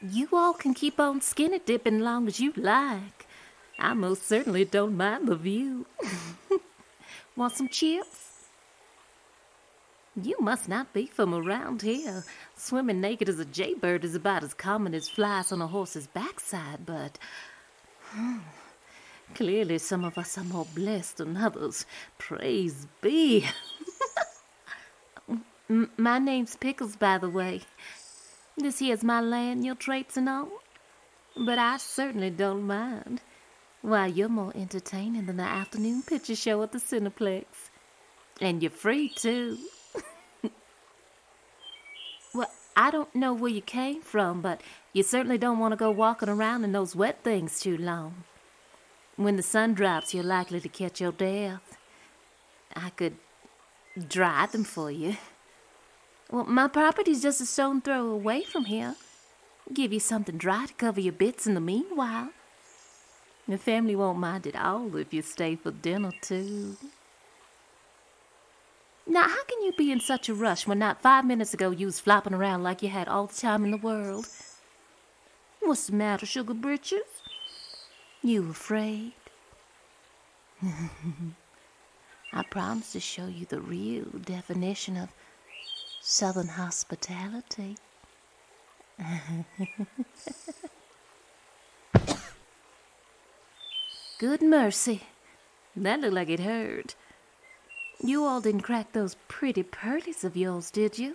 You all can keep on skinny dipping long as you like. I most certainly don't mind the view. Want some chips? You must not be from around here. Swimming naked as a jaybird is about as common as flies on a horse's backside, but clearly some of us are more blessed than others. Praise be. My name's Pickles, by the way. This here's my land you're traipsing on. But I certainly don't mind. Why, you're more entertaining than the afternoon picture show at the Cineplex. And you're free, too. Well, I don't know where you came from, but you certainly don't want to go walking around in those wet things too long. When the sun drops, you're likely to catch your death. I could dry them for you. Well, my property's just a stone throw away from here. Give you something dry to cover your bits in the meanwhile. The family won't mind at all if you stay for dinner, too. Now, how can you be in such a rush when not 5 minutes ago you was flopping around like you had all the time in the world? What's the matter, Sugar Britches? You afraid? I promise to show you the real definition of Southern hospitality. Good mercy. That looked like it hurt. You all didn't crack those pretty pearlies of yours, did you?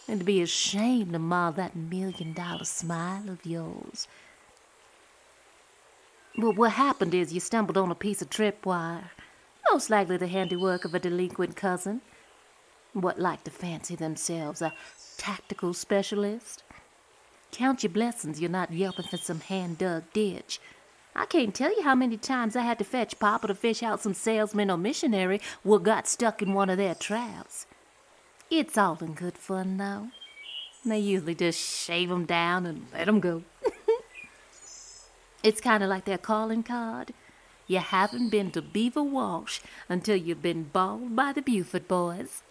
It'd be a shame to mar that $1,000,000 smile of yours. Well, what happened is you stumbled on a piece of tripwire, most likely the handiwork of a delinquent cousin. What like to fancy themselves a tactical specialist? Count your blessings you're not yelping for some hand-dug ditch. I can't tell you how many times I had to fetch Papa to fish out some salesman or missionary what got stuck in one of their traps. It's all in good fun, though. They usually just shave 'em down and let 'em go. It's kind of like their calling card. You haven't been to Beaver Wash until you've been balled by the Buford boys.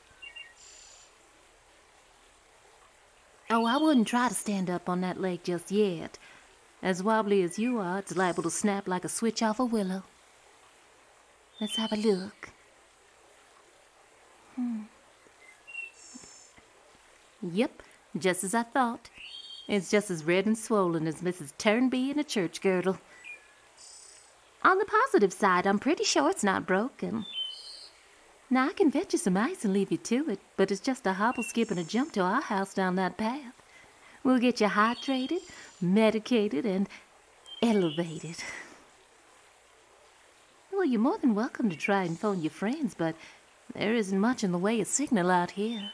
Oh, I wouldn't try to stand up on that leg just yet. As wobbly as you are, it's liable to snap like a switch off a willow. Let's have a look. Yep, just as I thought. It's just as red and swollen as Mrs. Turnby in a church girdle. On the positive side, I'm pretty sure it's not broken. Now, I can fetch you some ice and leave you to it, but it's just a hobble, skip, and a jump to our house down that path. We'll get you hydrated, medicated, and elevated. Well, you're more than welcome to try and phone your friends, but there isn't much in the way of signal out here.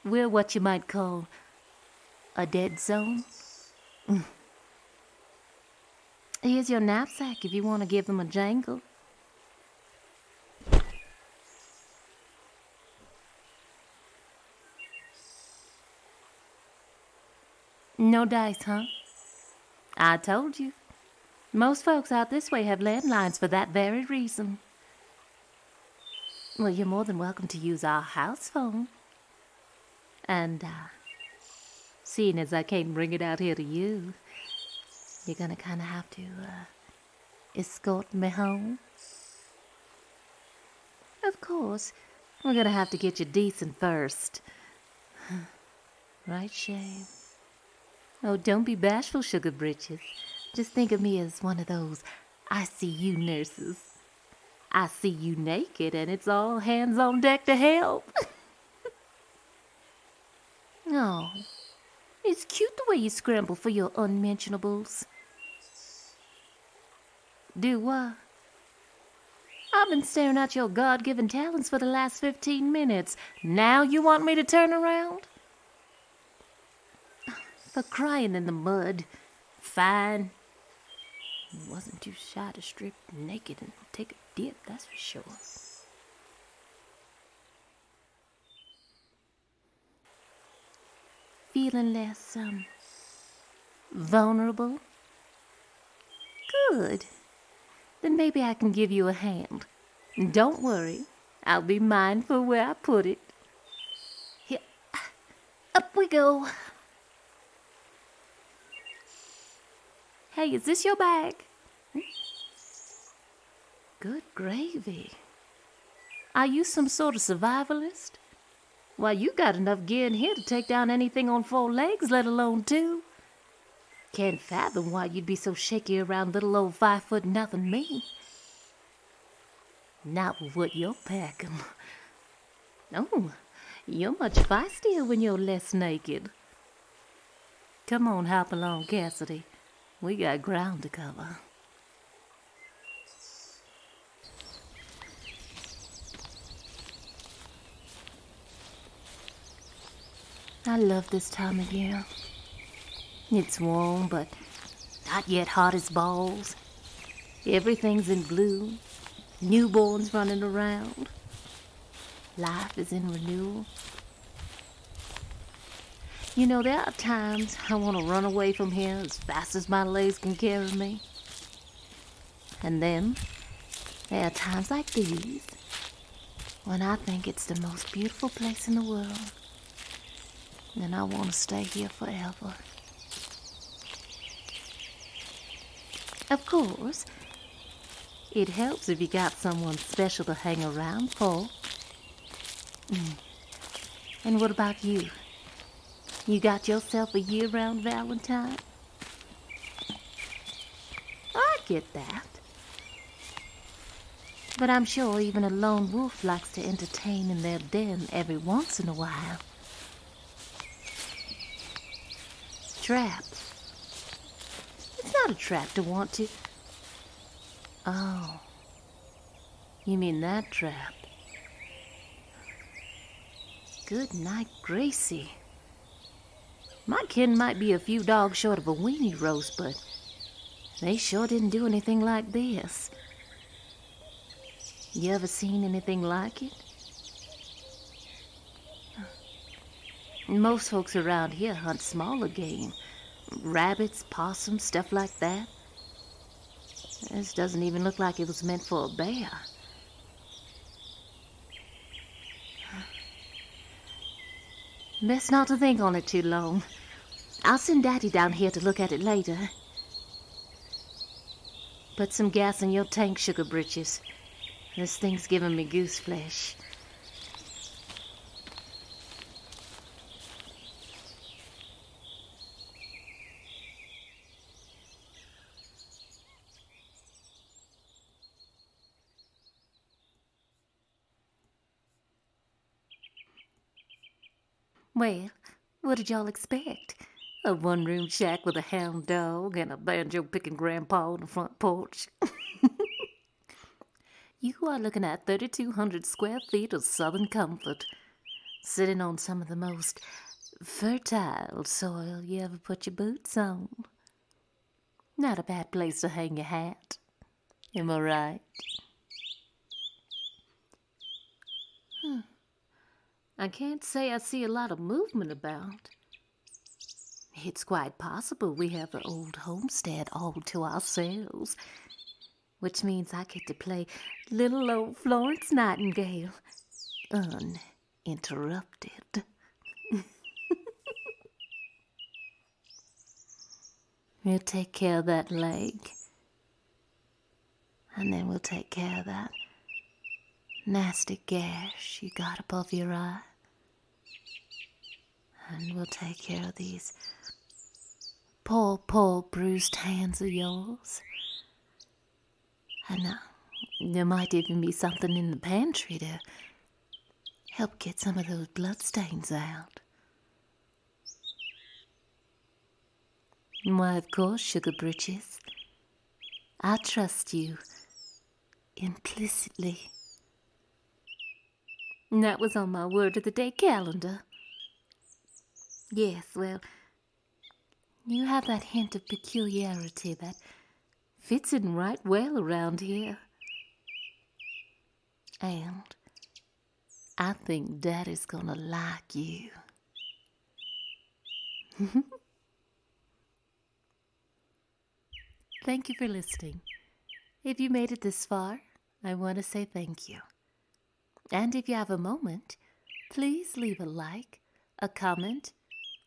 We're what you might call a dead zone. Here's your knapsack if you want to give them a jangle. No dice, huh? I told you. Most folks out this way have landlines for that very reason. Well, you're more than welcome to use our house phone. And, seeing as I can't bring it out here to you, you're gonna kind of have to, escort me home. Of course, we're gonna have to get you decent first. Right, Shane? Oh, don't be bashful, Sugar Britches. Just think of me as one of those ICU nurses. I see you naked and it's all hands on deck to help. Oh, it's cute the way you scramble for your unmentionables. Do what? I've been staring at your God-given talents for the last 15 minutes. Now you want me to turn around? For crying in the mud. Fine. Wasn't too shy to strip naked and take a dip, that's for sure. Feeling less, vulnerable? Good. Then maybe I can give you a hand. Don't worry. I'll be mindful where I put it. Here. Up we go. Hey, is this your bag? Good gravy. Are you some sort of survivalist? Why, you got enough gear in here to take down anything on four legs, let alone two. Can't fathom why you'd be so shaky around little old 5 foot nothing me. Not with what you're packing. Oh, you're much feistier when you're less naked. Come on, hop along, Cassidy. We got ground to cover. I love this time of year. It's warm, but not yet hot as balls. Everything's in bloom. Newborns running around. Life is in renewal. You know, there are times I want to run away from here as fast as my legs can carry me. And then there are times like these when I think it's the most beautiful place in the world. And I want to stay here forever. Of course, it helps if you got someone special to hang around for. And what about you? You got yourself a year-round Valentine? I get that. But I'm sure even a lone wolf likes to entertain in their den every once in a while. Trap. It's not a trap to want to... Oh. You mean that trap? Good night, Gracie. My kin might be a few dogs short of a weenie roast, but they sure didn't do anything like this. You ever seen anything like it? Most folks around here hunt smaller game. Rabbits, possums, stuff like that. This doesn't even look like it was meant for a bear. Best not to think on it too long. I'll send Daddy down here to look at it later. Put some gas in your tank, Sugar Britches. This thing's giving me goose flesh. Well, what did y'all expect? A one-room shack with a hound dog and a banjo-picking grandpa on the front porch? You are looking at 3,200 square feet of southern comfort, sitting on some of the most fertile soil you ever put your boots on. Not a bad place to hang your hat. Am I right? I can't say I see a lot of movement about. It's quite possible we have the old homestead all to ourselves, which means I get to play little old Florence Nightingale, uninterrupted. We'll take care of that leg, and then we'll take care of that nasty gash you got above your eye. And we'll take care of these poor bruised hands of yours. And there might even be something in the pantry to help get some of those bloodstains out. Why, of course, Sugar Britches. I trust you implicitly. And that was on my word of the day calendar. Yes, well, you have that hint of peculiarity that fits in right well around here. And I think Daddy's gonna like you. Thank you for listening. If you made it this far, I want to say thank you. And if you have a moment, please leave a like, a comment,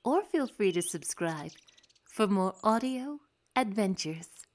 or feel free to subscribe for more audio adventures.